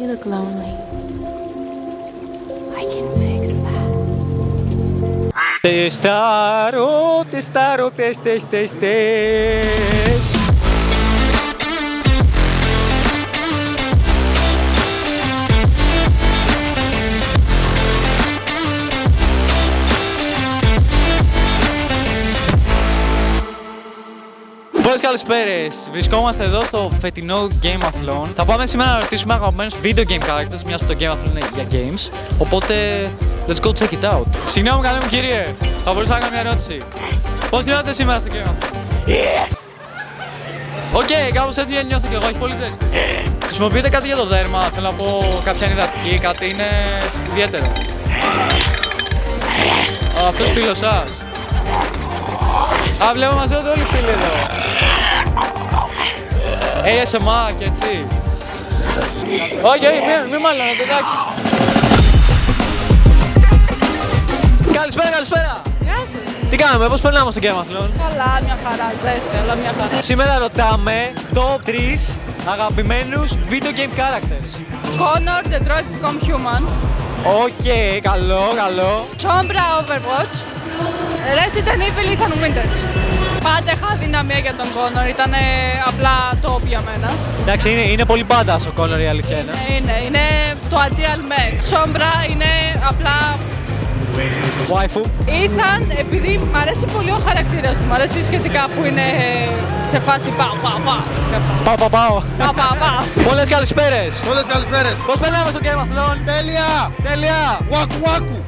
You look lonely. I can fix that. Τεστάρω, τεστ. Πολλές καλησπέρες. Βρισκόμαστε εδώ στο φετινό Gameathlon. Θα πάμε σήμερα να ρωτήσουμε αγαπημένους video game characters, μιας που το Gameathlon είναι για games. Οπότε, let's go check it out. Συγγνώμη, καλέ μου κύριε, θα μπορούσα να κάνω μια ερώτηση. Πώς νιώθετε σήμερα στο Gameathlon? Οκ, κάπως έτσι νιώθω κι εγώ, έχει πολύ ζέστη. Χρησιμοποιείτε κάτι για το δέρμα, θέλω να πω κάποια υδατική, κάτι είναι έτσι ιδιαίτερο. Αυτός φίλος σας. Α, βλέπω μαζεύονται όλοι οι φίλοι εδώ. ASMR και έτσι. Όχι, μη μάλλονετε, εντάξει. Καλησπέρα. Γεια σου. Τι κάνουμε, πώς περνάμε στο Gameathlon? Καλά, μια χαρά, ζέστη, όλα μια χαρά. Σήμερα ρωτάμε top 3 αγαπημένους video game characters. Connor, Detroit Become Human. Οκ, καλό. Sombra, Overwatch. Resident Evil, Ethan Winters. Πάντα είχα δυναμία για τον Connor, ήταν απλά top για μένα. Εντάξει, είναι πολύ badass ο Connor, η αλήθεια είναι. Είναι το ideal man. Sombra είναι απλά Waifu. Ethan, επειδή μ' αρέσει πολύ ο χαρακτήρας του, μ' αρέσει σχετικά που είναι σε φάση πάω. Πάω. Πολλές καλησπέρες. Πώς περνάμε στο Gameathlon? Τέλεια. Whaku.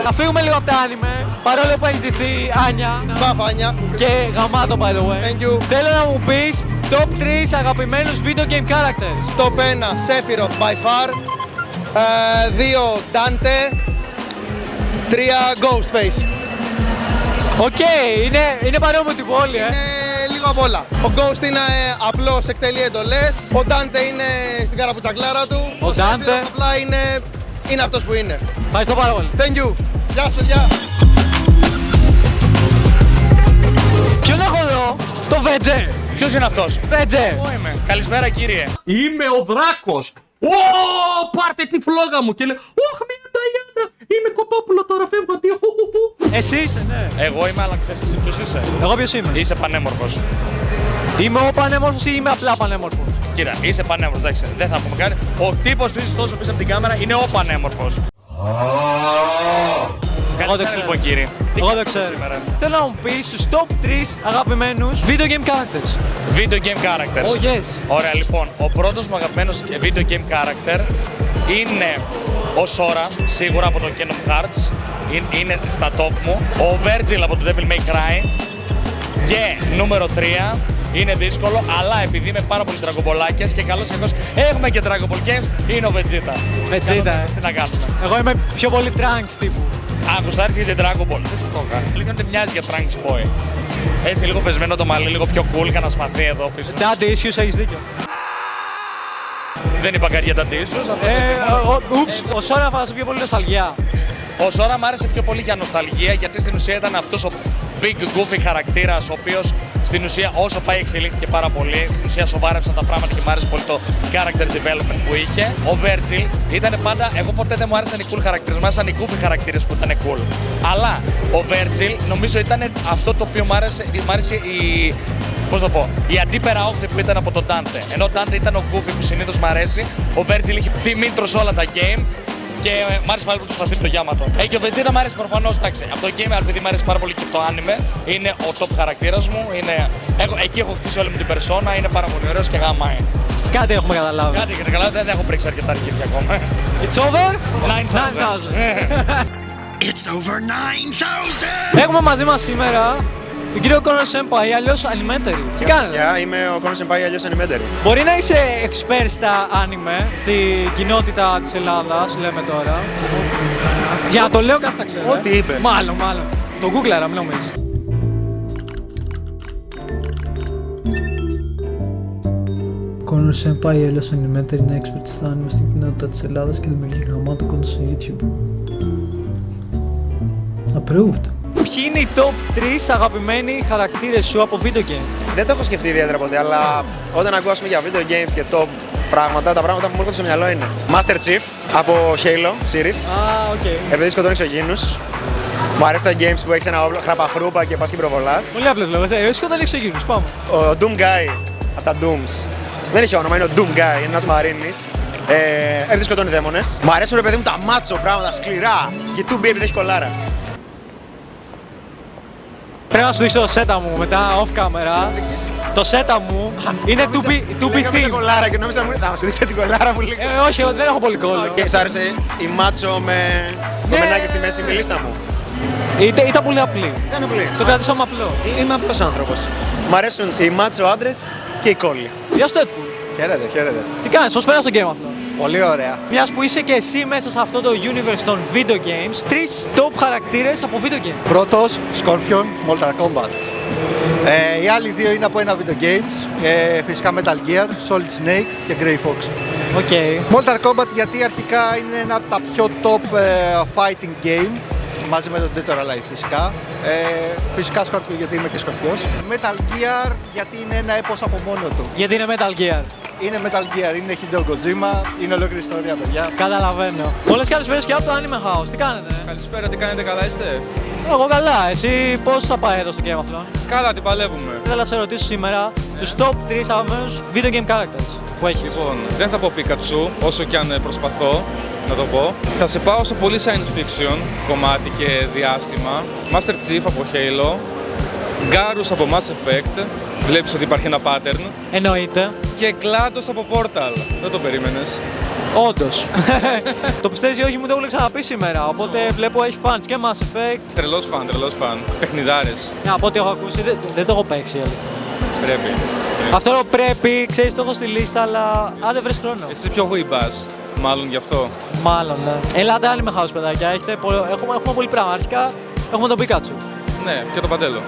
Θα φύγουμε λίγο από τα anime, παρόλο που έχει ντυθεί Άνια Μπαφάνια. και γαμάτο by the way. Thank you. Θέλω να μου πεις top 3 αγαπημένους video game characters. Top 1 Sephiroth by far. 2 Dante. 3 Ghostface. Οκ, είναι παρόμοιο τύπο όλοι, Είναι λίγο απ' όλα. Ο Ghost είναι απλός, εκτελεί εντολές. Ο Dante είναι στην καραπουτσακλάρα του. Ο Dante. Sephiroth απλά είναι αυτός που είναι. Ευχαριστώ πάρα πολύ. Thank you. Γεια σας παιδιά. Ποιον έχω εδώ? Το Βέτζε. Ποιος είναι αυτός? Βέτζε. Εγώ είμαι. Καλησπέρα κύριε. Είμαι ο Δράκος. Ω, πάρτε τη φλόγα μου και λέει «Ωχ, μια Νταϊάννα, είμαι κοτόπουλο τώρα, φεύγω, αντίο». Εσύ είσαι, ναι. Εγώ είμαι, αλλά ξέρεις εσύ ποιος είσαι? Εγώ ποιος είμαι? Είσαι πανέμορφος. Είμαι ο πανέμορφος ή είμαι απλά πανέμορφος? Κοίτα, είσαι πανέμορφος, εντάξει, δεν θα πούμε κάτι. Ο τύπος που είσαι τόσο πίσω από την κάμερα είναι ο πανέμορφος. Εγώ δεν ξέρω. Λοιπόν κύριε. Εγώ δεν ξέρω. Σήμερα. Θέλω να μου πεις τους top 3 αγαπημένους video game characters. Video game characters. Oh yes. Ωραία, λοιπόν, ο πρώτος μου αγαπημένος video game character είναι ο Sora, σίγουρα από το Kingdom Hearts. Είναι στα top μου. Ο Virgil από το Devil May Cry. Και νούμερο 3. Είναι δύσκολο, αλλά επειδή είμαι πάρα πολύ τραγκομπολάκιας και καλώς εχώς έχουμε και Dragon Ball Games, είναι ο Vegeta. Vegeta, Τι να κάνουμε. Εγώ είμαι πιο πολύ Trunks τύπου. Γουστάρεις και σε Dragon Ball. Δεν σου το έκανα. Λίγο δεν μοιάζει για Trunks Boy. Έτσι λίγο πεσμένο το μαλλί, λίγο πιο cool, κανένα σπαθί εδώ πίσω. Daddy issues, έχεις δίκιο. Δεν είπα κάτι για τα tissues. Ο Sora θα σου πιο πολύ νοσταλγιά. Ο Sora μου άρεσε πιο πολύ για νοσταλγία, γιατί στην ουσία ήταν αυτός ο big goofy χαρακτήρας, ο οποίος στην ουσία όσο πάει εξελίχθηκε πάρα πολύ. Στην ουσία σοβάρεψαν τα πράγματα και μου άρεσε πολύ το character development που είχε. Ο Virgil ήταν πάντα, εγώ ποτέ δεν μου άρεσαν οι cool χαρακτήρες, μου άρεσαν οι goofy χαρακτήρες που ήταν cool. Αλλά ο Virgil νομίζω ήταν αυτό το οποίο μου άρεσε η... Πώς να πω, η αντίπερα όχθη που ήταν από τον Dante. Ενώ ο Dante ήταν ο goofy που συνήθως μου αρέσει, ο Virgil είχε θυμήτρο σε όλα τα game. Και μ' άρεσε πάρα πολύ το σπαθί του το Γιάματο. Και ο Vegeta μ' άρεσε προφανώς, εντάξει. Από το game, επειδή μ' άρεσε πάρα πολύ και το anime, είναι ο top χαρακτήρας μου. Εκεί έχω χτίσει όλη μου την περσόνα, είναι πάρα πολύ ωραίος και γαμάει. Κάτι έχουμε καταλάβει. Κάτι και καλά, δεν έχω πρίξει αρκετά αρχίδια ακόμα. It's over? 9,000. It's over 9,000! Έχουμε μαζί μας σήμερα τον κύριο Connor Senpai, αλλιώς Animetary. Τι κάνετε? Είμαι ο Connor Senpai, αλλιώς Animetary. Μπορεί να είσαι expert στα anime, στην κοινότητα της Ελλάδας, λέμε τώρα. Για να το λέω κάτι θα ξέρω. Ό,τι είπε. Μάλλον. Το Google, μην νομίζεις. Connor Senpai, αλλιώς Animetary, είναι expert στα anime στην κοινότητα της Ελλάδας και δημιουργεί γαμάτο content στο YouTube. Approved. Ποιοι είναι οι top 3 αγαπημένοι χαρακτήρες σου από video game? Δεν το έχω σκεφτεί ιδιαίτερα ποτέ, αλλά όταν ακούω για video games και top πράγματα. Τα πράγματα που μου έρχονται στο μυαλό είναι Master Chief από Halo series. οκ. Επειδή σκοτώνει εξωγήινους. Μου αρέσει τα games που έχεις ένα όπλο χραπαχρούπα και πας και προβολάς. Πολύ απλός λόγος. Εγώ σκοτώνει εξωγήινους. Πάμε. Ο Doom Guy από τα Dooms. Δεν έχει όνομα, είναι ο Doom Guy, είναι ένας μαρίνης. Επειδή σκοτώνει δαίμονες. Μου αρέσουν ρε παιδί μου τα μάτσο πράγματα, σκληρά. Και 2B επειδή έχει κολάρα. Πρέπει να σου δείξω το σέτα μου μετά off camera. Το σέτα μου είναι 2B Την theme. κολάρα και νόμιζα να μου σου δείξω την κολάρα μου λίγο. Όχι, εγώ δεν έχω πολύ κόλλο. Και σ' άρεσε η μάτσο με το μενάκι στη μέση, μιλήστα μου. Ήταν πολύ απλή. Ήταν πολύ. Το κρατήσαμε απλό. Είμαι απλός άνθρωπος. Μ' αρέσουν οι μάτσο άντρες και οι κόλλοι. Γεια σου Deadpool. Χαίρετε, χαίρετε. Τι κάνεις, πώς πέρασες το game αυτό? Πολύ ωραία. Μιας που είσαι και εσύ μέσα σε αυτό το universe των video games, 3 top χαρακτήρες από video game. Πρώτος, Scorpion, Mortal Kombat. Οι άλλοι δύο είναι από ένα video games, φυσικά Metal Gear, Solid Snake και Grey Fox. Οκ. Mortal Kombat γιατί αρχικά είναι ένα από τα πιο top fighting game, μαζί με τον Dead or Alive φυσικά. Φυσικά Scorpion γιατί είμαι και Σκορπιός. Metal Gear γιατί είναι ένα έπος από μόνο του. Γιατί είναι Metal Gear. Είναι Metal Gear, είναι Hideo Kojima, είναι ολόκληρη ιστορία παιδιά. Καταλαβαίνω. Πολλές καλησπέρες και από το Anime House. Τι κάνετε? Καλησπέρα, τι κάνετε, καλά είστε? Εγώ καλά. Εσύ πώς θα πάει εδώ στο game αυτό? Καλά, την παλεύουμε. Ήθελα να σε ρωτήσω σήμερα τους top 3 αγαπημένους video game characters που έχεις. Λοιπόν, δεν θα πω Pikachu, όσο και αν προσπαθώ να το πω. Θα σε πάω σε πολύ science fiction κομμάτι και διάστημα. Master Chief από Halo, Garrus από Mass Effect, βλέπεις ότι υπάρχει ένα pattern. Εννοείται. Και GLaDOS από Portal. Δεν το περίμενες. Όντως. Το πιστεύεις ή όχι, μου το έχω ξαναπεί σήμερα. Οπότε βλέπω έχει fans και Mass Effect. Τρελός φαν. Παιχνιδάρες. Από ό,τι έχω ακούσει δεν το έχω παίξει η αλήθεια. Πρέπει. Αυτό πρέπει, ξέρεις, το έχω στη λίστα, αλλά αν δεν βρεις χρόνο. Εσύ πιο γουιμπάς, μάλλον γι' αυτό. Μάλλον, ναι. Ελάτε Anime House, παιδάκια. Έχουμε πολύ πράγμα. Αρχικά έχουμε τον Pikachu. Ναι, και το παντέλο.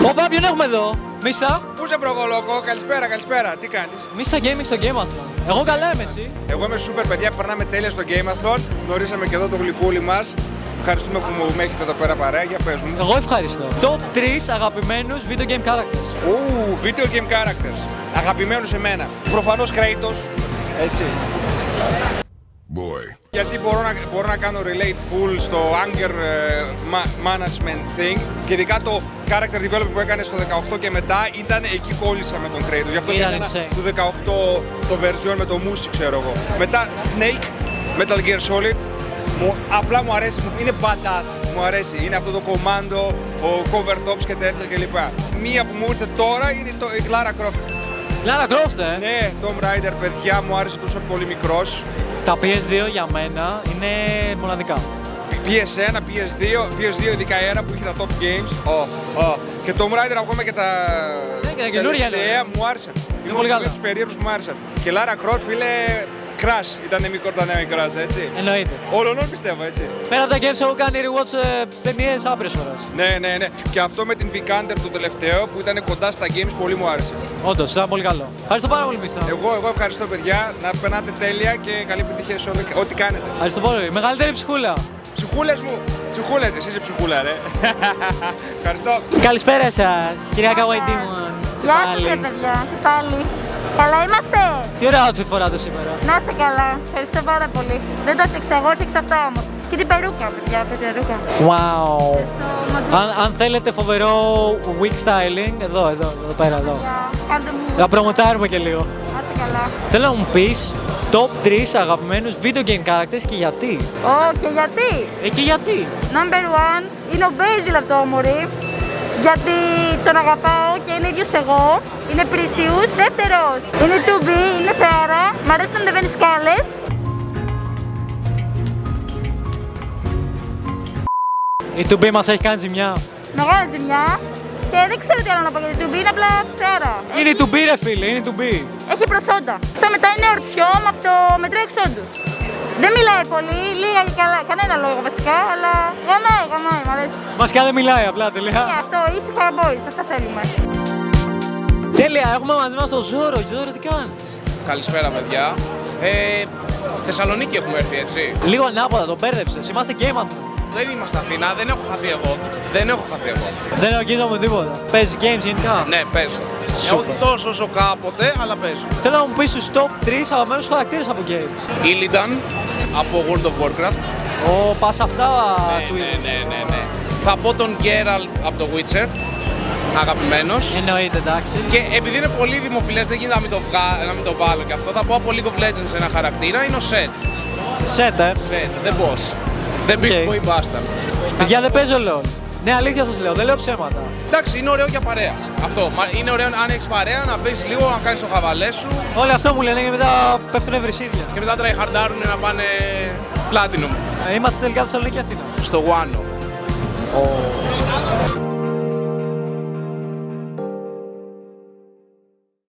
Όπα, ποιον έχουμε εδώ? Μίστα. Πού σε προκολοκό, καλησπέρα, τι κάνεις? Μίστα Gaming στο Gameathlon. Εγώ καλά είμαι, εσύ? Εγώ είμαι super παιδιά, περνάμε τέλεια στο Gameathlon. Γνωρίσαμε και εδώ το γλυκούλι μας. Ευχαριστούμε που μου έχετε εδώ πέρα παρέα, για πες μου. Εγώ ευχαριστώ. Top 3 αγαπημένους video game characters. Video game characters. Αγαπημένους εμένα. Προφανώς Kratos, έτσι. Boy. Γιατί μπορώ να κάνω relate full στο anger management thing και ειδικά το character development που έκανε στο 18 και μετά ήταν εκεί κόλλησα με τον Kratos. Γι' αυτό και έκανα το 18 το version με το Moose, ξέρω εγώ. Μετά Snake, Metal Gear Solid. Απλά μου αρέσει, είναι badass, μου αρέσει. Είναι αυτό το commando, ο cover tops και τέτοια κλπ. Μία που μου ήρθε τώρα είναι η Lara Croft. Lara Croft, Ναι, Tomb Raider, παιδιά, μου άρεσε τόσο πολύ μικρός. Τα PS2 για μένα είναι μοναδικά. PS1, PS2, ειδικά ένα που είχε τα top games. Και Tomb Raider ακόμα και τα καινούργια μου άρεσαν. Είναι πολύ καλά. Τους περίεργους μου άρεσαν. Και Lara Croft, φίλε, Crash, ήταν μικρός, έτσι. Εννοείται. Όλων πιστεύω, έτσι. Πέρα από τα games έχω κάνει rewatch στις ταινίες άπειρες φορές. Ναι. Και αυτό με την Vikander το τελευταίο που ήταν κοντά στα games πολύ μου άρεσε. Όντως, ήταν πολύ καλό. Ευχαριστώ πάρα πολύ, Μίστα. Εγώ ευχαριστώ, παιδιά. Να περνάτε τέλεια και καλή επιτυχία σε ό,τι κάνετε. Ευχαριστώ πολύ. Μεγαλύτερη ψυχούλα. Ψυχούλες μου. Ψυχούλες. Εσύ είσαι ψυχούλα, ρε. Ευχαριστώ. Καλησπέρα σας, κυρία Kawaii Demon. Γεια σας, παιδιά. Και πάλι. Καλά είμαστε. Τι ωραίο outfit φοράτε σήμερα. Να είστε καλά. Ευχαριστώ πάρα πολύ. Δεν το έφτιαξα εγώ, έφτιαξα αυτά όμως. Και την περούκα, παιδιά, περούκα. Wow. Αν θέλετε φοβερό wig styling, εδώ πέρα, εδώ. Κάντε μου. Να προμοτάρουμε και λίγο. Να είστε καλά. Θέλω να μου πεις top 3 αγαπημένους video game characters και γιατί. Και γιατί. Και γιατί. Number 1 είναι ο Basil αυτό, μωρή. Γιατί τον αγαπάω και είναι ίδιος εγώ. Είναι Precious. Δεύτερος είναι 2B, είναι θεάρα. Μ' αρέσει να ανεβαίνει σκάλες. Η 2B μας έχει κάνει ζημιά. Μεγάλη ζημιά. Και δεν ξέρω τι άλλο να πω για την 2B, είναι απλά θεάρα. Είναι η 2B, ρε φίλε, είναι η 2B. Έχει προσόντα. Αυτό μετά είναι ορτσιόμ από το μετρό εξόντους. Δεν μιλάει πολύ, λίγα και καλά, κανένα λόγο βασικά, αλλά γαμάει, μ' αρέσει. Βασικά δεν μιλάει απλά, τελικά. Ναι, αυτό, ήσυχα boys, αυτά θέλουμε. Τέλεια, έχουμε μαζί μας τον Ζόρο. Ζόρο, τι κάνεις? Καλησπέρα, παιδιά. Θεσσαλονίκη έχουμε έρθει, έτσι. Λίγο ανάποδα, τον μπέρδεψες. Είμαστε Gameathlon. δεν είμαστε Αθήνα, δεν έχω χαθεί εγώ. Δεν έχω χαθεί εγώ. Δεν αγγίζομαι τίποτα. Παίζεις games γενικά? Ναι, παίζω. Όχι τόσο όσο κάποτε, αλλά παίζω. Θέλω να μου πεις τους top 3 αγαπημένους χαρακτήρες από games. Illidan από World of Warcraft. Πας αυτά του είδους. Ναι. Θα πω τον Geralt από το Witcher. Αγαπημένος. Εννοείται, εντάξει. Και επειδή είναι πολύ δημοφιλές, δεν γίνεται να μην το βάλω και αυτό. Θα πω από League of Legends ένα χαρακτήρα, είναι ο Sett. Sett, The boss. The big boy bastard. Παιδιά, δεν παίζω LOL. Ναι, αλήθεια σας λέω, δεν λέω ψέματα. Εντάξει, είναι ωραίο για παρέα. Αυτό. Είναι ωραίο αν έχεις παρέα, να παίζεις λίγο, να κάνεις το χαβαλέ σου. Όλοι αυτό μου λένε και μετά πέφτουνε βρυσίδια. Και μετά tryhardάρουν να πάνε Platinum. Είμαστε τελικά Θεσσαλονίκη Αθήνα. Στο Wano.